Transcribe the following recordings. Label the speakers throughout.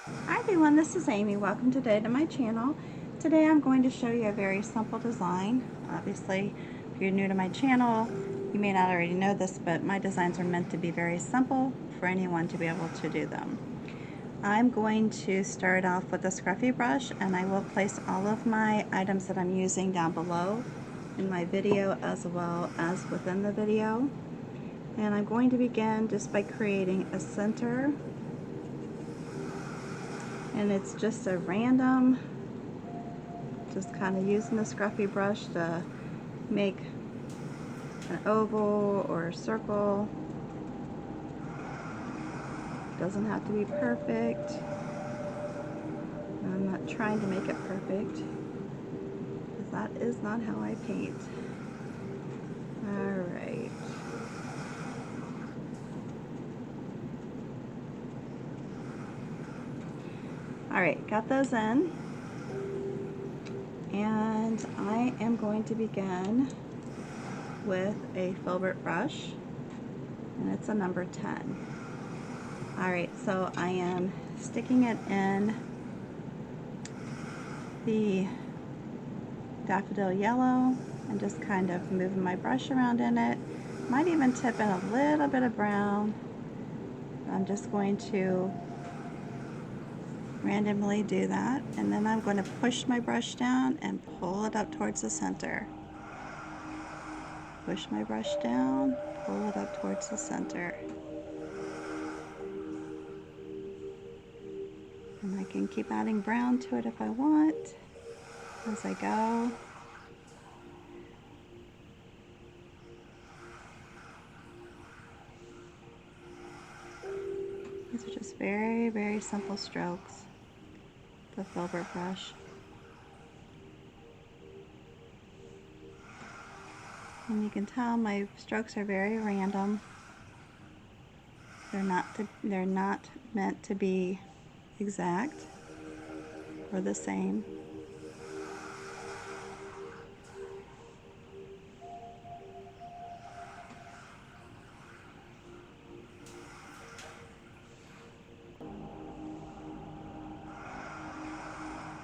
Speaker 1: Hi everyone, this is Amy. Welcome today to my channel. Today I'm going to show you a very simple design. Obviously, if you're new to my channel, you may not already know this, but my designs are meant to be very simple for anyone to be able to do them. I'm going to start off with a Scruffy brush, and I will place all of my items that I'm using down below in my video as well as within the video. And I'm going to begin just by creating a center, and it's just a random, just kind of using the Scruffy brush to make an oval or a circle. Doesn't have to be perfect. I'm not trying to make it perfect, because that is not how I paint. Alright. Alright, got those in. And I am going to begin with a filbert brush, and it's a number 10. Alright, so I am sticking it in the Daffodil yellow and just kind of moving my brush around in it. Might even tip in a little bit of brown. I'm just going to randomly do that, and then I'm going to push my brush down and pull it up towards the center. Push my brush down, pull it up towards the center. And I can keep adding brown to it if I want as I go. These are just very, very simple strokes, the filbert brush. And you can tell my strokes are very random. They're not meant to be exact or the same.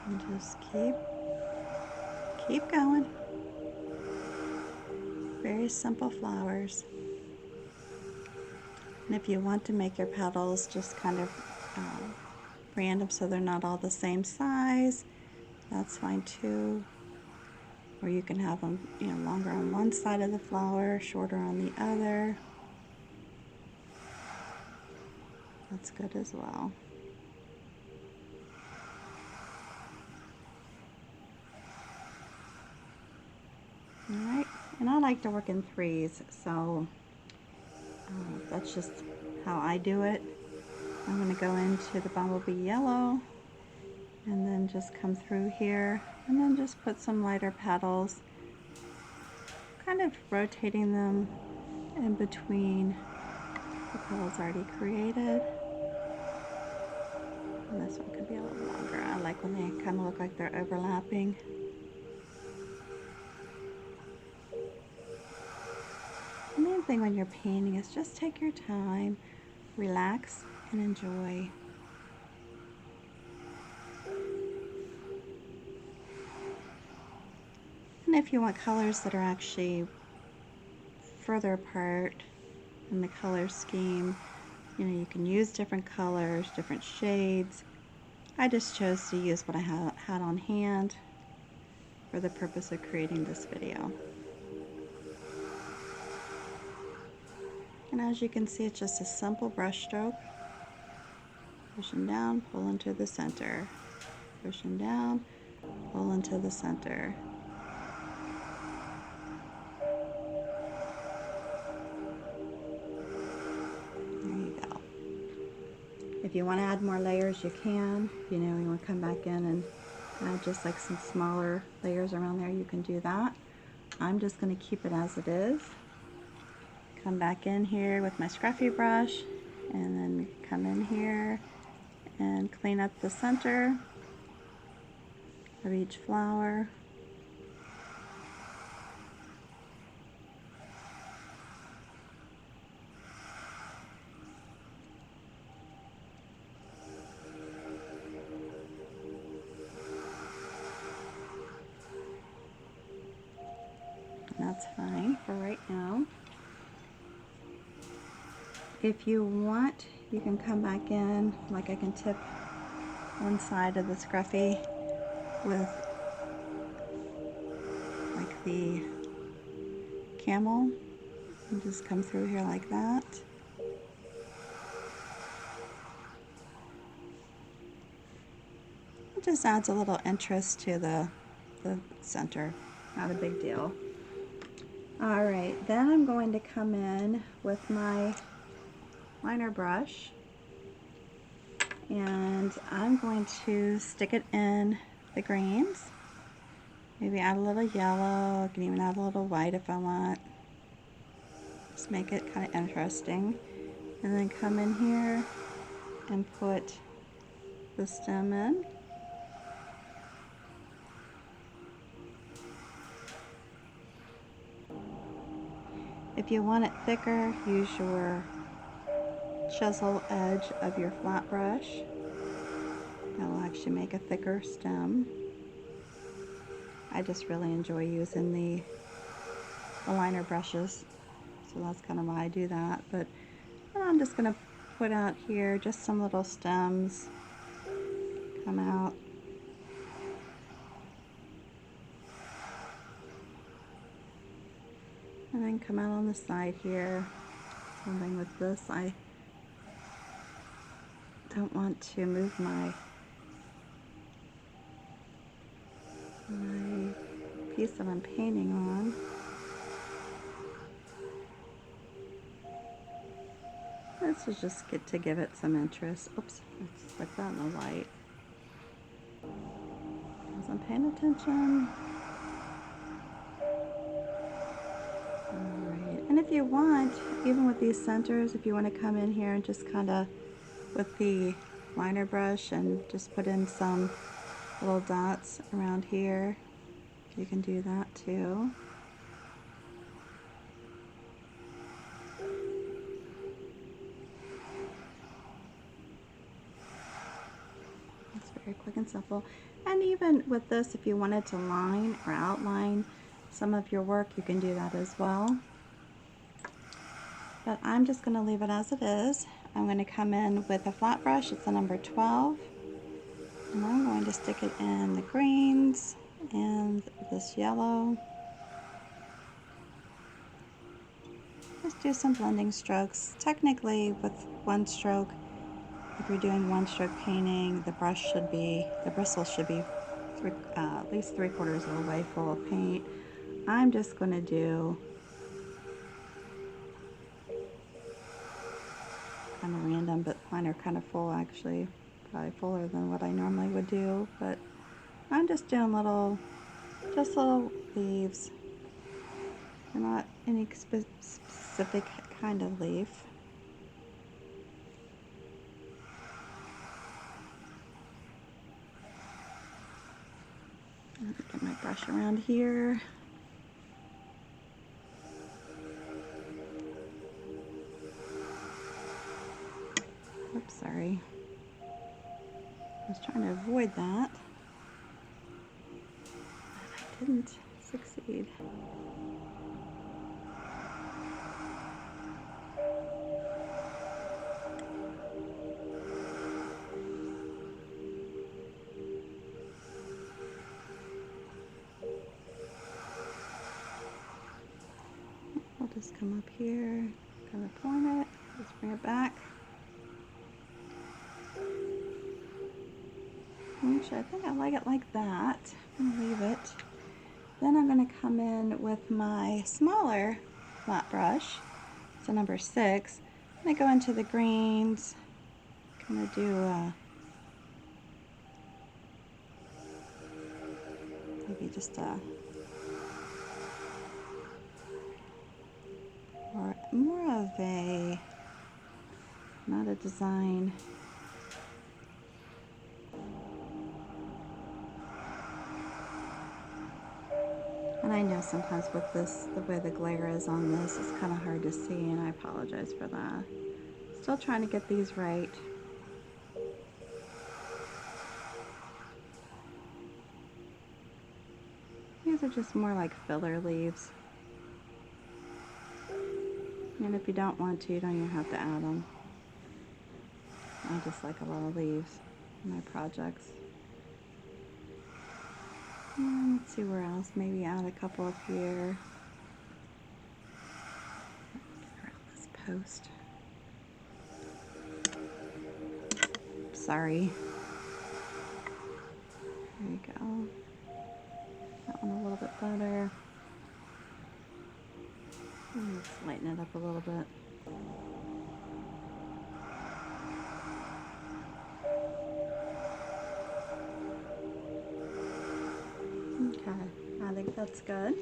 Speaker 1: And just keep going. Very simple flowers. And if you want to make your petals just kind of random so they're not all the same size, that's fine too. Or you can have them, longer on one side of the flower, shorter on the other. That's good as well. Alright, and I like to work in threes, so that's just how I do it. I'm going to go into the Bumblebee yellow and then just come through here and then just put some lighter petals, kind of rotating them in between the petals already created. And this one could be a little longer. I like when they kind of look like they're overlapping. The main thing when you're painting is just take your time, relax, and enjoy. And if you want colors that are actually further apart in the color scheme, you can use different colors, different shades. I just chose to use what I had on hand for the purpose of creating this video. And as you can see, it's just a simple brush stroke. Pushing down, pull into the center. Pushing down, pull into the center. There you go. If you want to add more layers, you can. You want to come back in and add just like some smaller layers around there, you can do that. I'm just going to keep it as it is. Come back in here with my Scruffy brush, and then come in here and clean up the center of each flower. that's fine for right now. If you want, you can come back in, like I can tip one side of the Scruffy with like the Camel and just come through here like that. It just adds a little interest to the center. Not a big deal. Alright, then I'm going to come in with my liner brush and I'm going to stick it in the greens. Maybe add a little yellow. I can even add a little white if I want. Just make it kind of interesting. And then come in here and put the stem in. If you want it thicker, use your chisel edge of your flat brush. That will actually make a thicker stem. I just really enjoy using the liner brushes, so that's kind of why I do that. But I'm just going to put out here just some little stems come out. And then come out on the side here. Something with this, I don't want to move my piece that I'm painting on. This is just get to give it some interest. Oops, let's stick that in the light. Wasn't paying attention. Alright, and if you want, even with these centers, if you want to come in here and just kind of with the liner brush and just put in some little dots around here, you can do that too. It's very quick and simple. And even with this, if you wanted to line or outline some of your work, you can do that as well. But I'm just going to leave it as it is. I'm going to come in with a flat brush. It's a number 12. And I'm going to stick it in the greens and this yellow. Just do some blending strokes. Technically, with one stroke, if you're doing one stroke painting, the bristles should be at least 3/4 of the way full of paint. I'm just going to do kind of random, but mine are kind of full actually, probably fuller than what I normally would do, but I'm just doing just little leaves. They're not any specific kind of leaf. Let me get my brush around here. Oops, sorry. I was trying to avoid that. I didn't succeed. I'll just come up here, kind of point it, just bring it back. Actually, I think I like it like that. I'm gonna leave it. Then I'm gonna come in with my smaller flat brush. It's a number 6. I'm gonna go into the greens. I'm gonna do maybe just a more of a, not a design. And I know sometimes with this, the way the glare is on this, it's kind of hard to see, and I apologize for that. Still trying to get these right. These are just more like filler leaves. if you don't want to, you don't even have to add them. I just like a lot of leaves in my projects. And let's see where else. Maybe add a couple up here. Get around this post. Sorry. There you go. That one a little bit better. Let's lighten it up a little bit. Okay, I think that's good.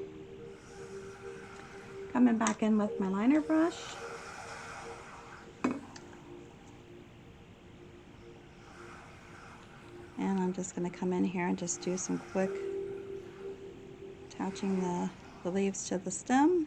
Speaker 1: Coming back in with my liner brush. And I'm just going to come in here and just do some quick attaching the leaves to the stem.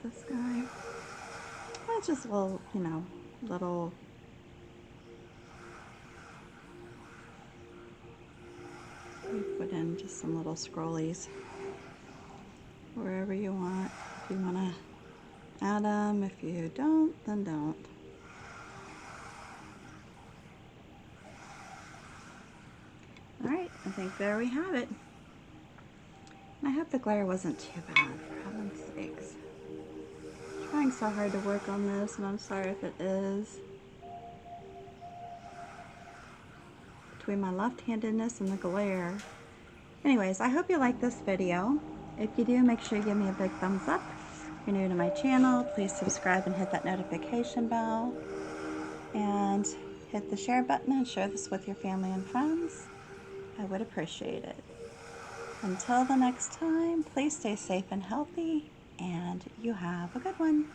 Speaker 1: This guy. It's just a little, you know, little you put in just some little scrollies wherever you want. If you want to add them, if you don't, then don't. Alright, I think there we have it. And I hope the glare wasn't too bad, for heaven's sakes. Trying so hard to work on this, and I'm sorry if it is. Between my left-handedness and the glare. Anyways, I hope you like this video. If you do, make sure you give me a big thumbs up. If you're new to my channel, please subscribe and hit that notification bell. And hit the share button and share this with your family and friends. I would appreciate it. Until the next time, please stay safe and healthy, and you have a good one.